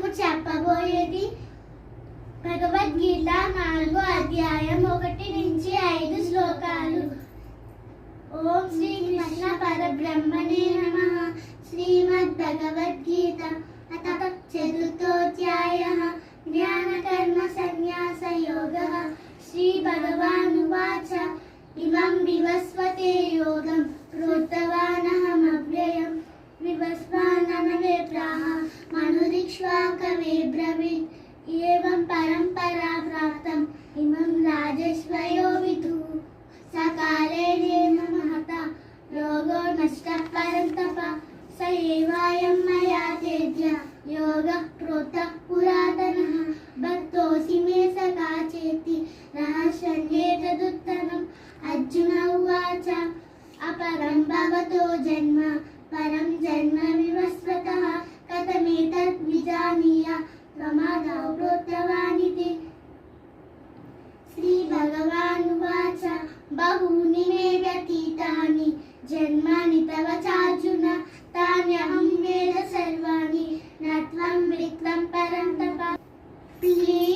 ఇప్పుడు చెప్పబోయేది భగవద్గీత 4వ అధ్యాయం 1 నుంచి 5 శ్లోకాలు. ఓం శ్రీ కృష్ణ పరబ్రహ్మణే నమః. శ్రీమద్ భగవద్గీత అథ చతుర్థోధ్యాయః. జ్ఞానకర్మ సన్యాస యోగః. శ్రీ భగవానువాచ ఇమం వివస్వతే యోగం ప్రోక్తవానహమవ్యయం వివస్వానమే ప్రాహ మనురిక్ష్వాకవే బ్రవీత్ ఏవం పరంపరా ప్రాప్తం ఇమం రాజేశ్వయో విదుః సకాలేన మహతా యోగో నష్టః పరంతప స ఏవాయం మయా తేజ్య యోగః ప్రోక్తః పురాతనః భక్తోసి మే సఖా చేతి రహస్యేతదుత్తమం. అర్జున ఉవాచ అపరం భవతో జన్మ పరం జన్మ వివస్వతః కథమేతద్ విజానీయ ప్రమాదౌ ప్రోక్తవానితి. శ్రీ భగవానువాచ బహూని మే వ్యతీతాని జన్మాని తవ చార్జున తాన్యహం వేద సర్వాణి న త్వం విత్వం పరంతప. ప్రియ